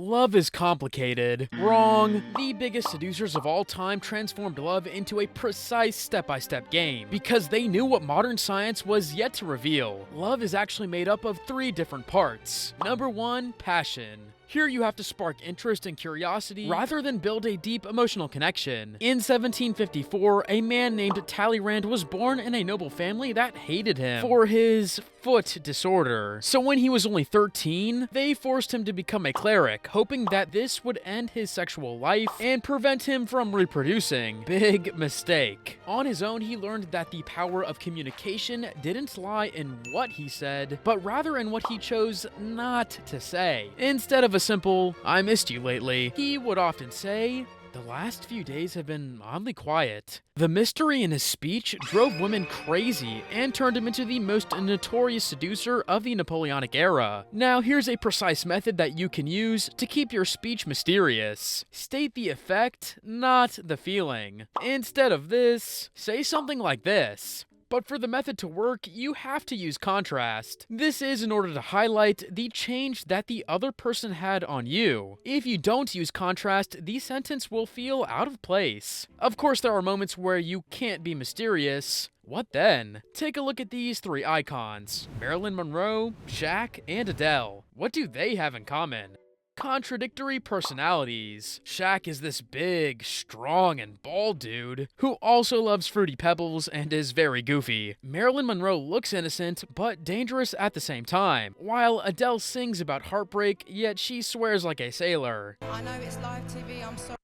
Love is complicated. Wrong. The biggest seducers of all time transformed love into a precise step-by-step game because they knew what modern science was yet to reveal. Love is actually made up of 3 different parts. Number 1, passion. Here you have to spark interest and curiosity rather than build a deep emotional connection. In 1754, a man named Taliand was born in a noble family that hated him for his foot disorder. So when he was only 13, they forced him to become a cleric, hoping that this would end his sexual life and prevent him from reproducing. Big mistake. On his own, he learned that the power of communication didn't lie in what he said, but rather in what he chose not to say. Instead of a simple, "I missed you lately," he would often say, "The last few days have been oddly quiet." The mystery in his speech drove women crazy and turned him into the most notorious seducer of the Napoleonic era. Now here's a precise method that you can use to keep your speech mysterious. State the effect, not the feeling. Instead of this, say something like this. But for the method to work, you have to use contrast. This is in order to highlight the change that the other person had on you. If you don't use contrast, the sentence will feel out of place. Of course, there are moments where you can't be mysterious. What then? Take a look at these 3 icons: Marilyn Monroe, Shaq, and Adele. What do they have in common? Contradictory personalities. Shaq is this big, strong, and bald dude who also loves Fruity Pebbles and is very goofy. Marilyn Monroe looks innocent, but dangerous at the same time, while Adele sings about heartbreak, yet she swears like a sailor. I know it's live TV, I'm sorry.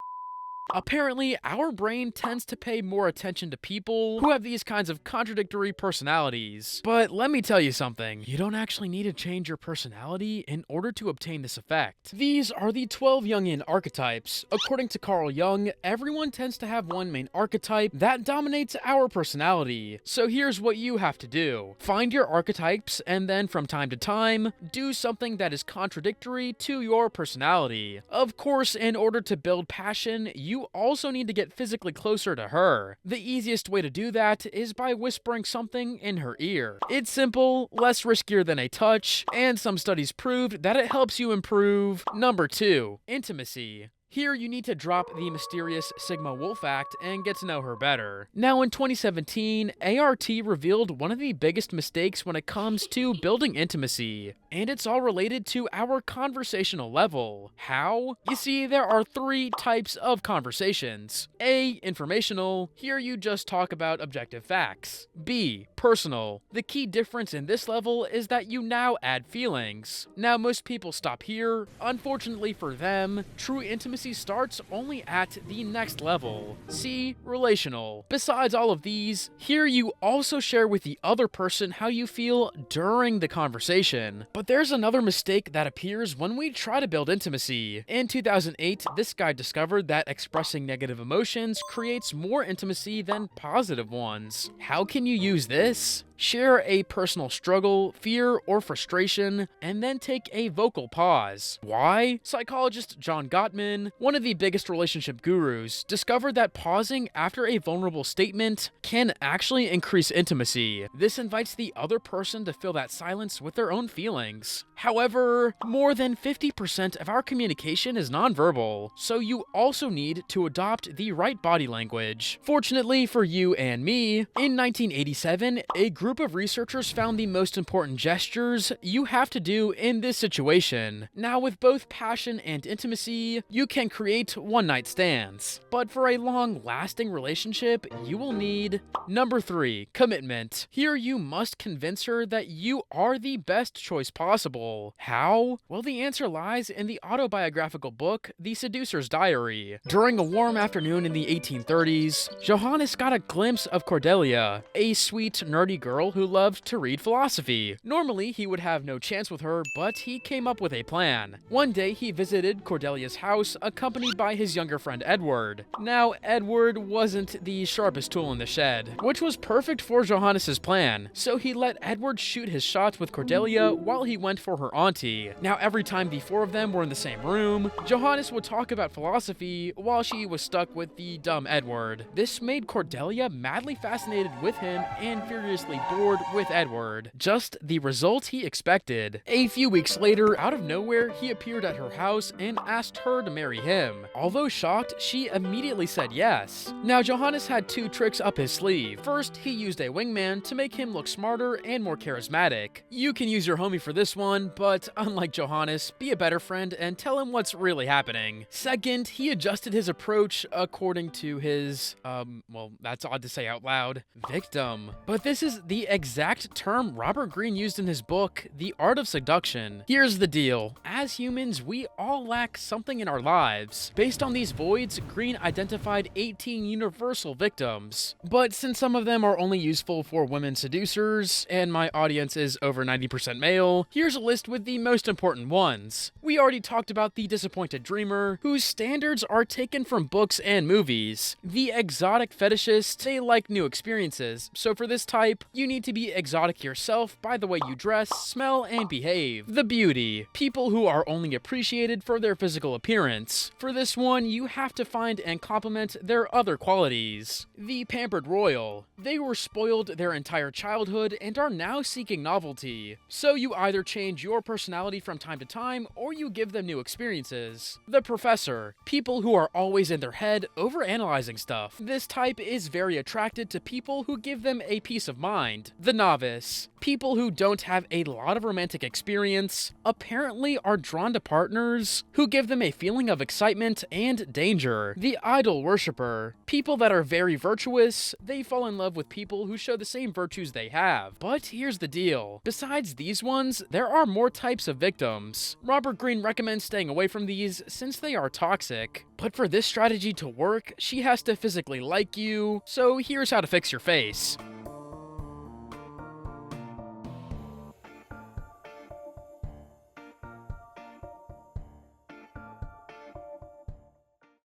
Apparently, our brain tends to pay more attention to people who have these kinds of contradictory personalities. But let me tell you something, you don't actually need to change your personality in order to obtain this effect. These are the 12 Jungian archetypes. According to Carl Jung, everyone tends to have one main archetype that dominates our personality. So here's what you have to do. Find your archetypes and then from time to time, do something that is contradictory to your personality. Of course, in order to build passion, you also need to get physically closer to her. The easiest way to do that is by whispering something in her ear. It's simple, less riskier than a touch, and some studies proved that it helps you improve. Number 2, intimacy. Here you need to drop the mysterious Sigma Wolf Act and get to know her better. Now in 2017, ART revealed one of the biggest mistakes when it comes to building intimacy, and it's all related to our conversational level. How? You see, there are 3 types of conversations. A, informational. Here you just talk about objective facts. B, personal. The key difference in this level is that you now add feelings. Now most people stop here. Unfortunately for them, true intimacy starts only at the next level. C, relational. Besides all of these, here you also share with the other person how you feel during the conversation. But there's another mistake that appears when we try to build intimacy. In 2008, this guy discovered that expressing negative emotions creates more intimacy than positive ones. How can you use this? Share a personal struggle, fear, or frustration, and then take a vocal pause. Why? Psychologist John Gottman, one of the biggest relationship gurus, discovered that pausing after a vulnerable statement can actually increase intimacy. This invites the other person to fill that silence with their own feelings. However, more than 50% of our communication is nonverbal, so you also need to adopt the right body language. Fortunately for you and me, in 1987, a group of researchers found the most important gestures you have to do in this situation. Now, with both passion and intimacy, you can create one-night stands. But for a long-lasting relationship, you will need... Number 3, commitment. Here you must convince her that you are the best choice possible. How? Well, the answer lies in the autobiographical book, The Seducer's Diary. During a warm afternoon in the 1830s, Johannes got a glimpse of Cordelia, a sweet, nerdy girl who loved to read philosophy. Normally, he would have no chance with her, but he came up with a plan. One day, he visited Cordelia's house, accompanied by his younger friend Edward. Now, Edward wasn't the sharpest tool in the shed, which was perfect for Johannes's plan, so he let Edward shoot his shots with Cordelia while he went for her auntie. Now, every time the 4 of them were in the same room, Johannes would talk about philosophy while she was stuck with the dumb Edward. This made Cordelia madly fascinated with him and furiously bored with Edward. Just the result he expected. A few weeks later, out of nowhere, he appeared at her house and asked her to marry him. Although shocked, she immediately said yes. Now, Johannes had two tricks up his sleeve. First, he used a wingman to make him look smarter and more charismatic. You can use your homie for this one, but unlike Johannes, be a better friend and tell him what's really happening. Second, he adjusted his approach according to his, well, that's odd to say out loud, victim. But this is the exact term Robert Greene used in his book, The Art of Seduction. Here's the deal. As humans, we all lack something in our lives. Based on these voids, Greene identified 18 universal victims. But since some of them are only useful for women seducers, and my audience is over 90% male, here's a list with the most important ones. We already talked about the disappointed dreamer, whose standards are taken from books and movies. The exotic fetishist, they like new experiences, so for this type, you need to be exotic yourself by the way you dress, smell, and behave. The beauty, people who are only appreciated for their physical appearance. For this one, you have to find and compliment their other qualities. The pampered royal, they were spoiled their entire childhood and are now seeking novelty. So you either change your personality from time to time, or you give them new experiences. The professor, people who are always in their head, overanalyzing stuff. This type is very attracted to people who give them a peace of mind. The novice, people who don't have a lot of romantic experience, apparently are drawn to partners who give them a feeling of excitement and danger. The idol worshiper, people that are very virtuous, they fall in love with people who show the same virtues they have. But here's the deal. Besides these ones, there are more types of victims. Robert Greene recommends staying away from these since they are toxic. But for this strategy to work, she has to physically like you, so here's how to fix your face.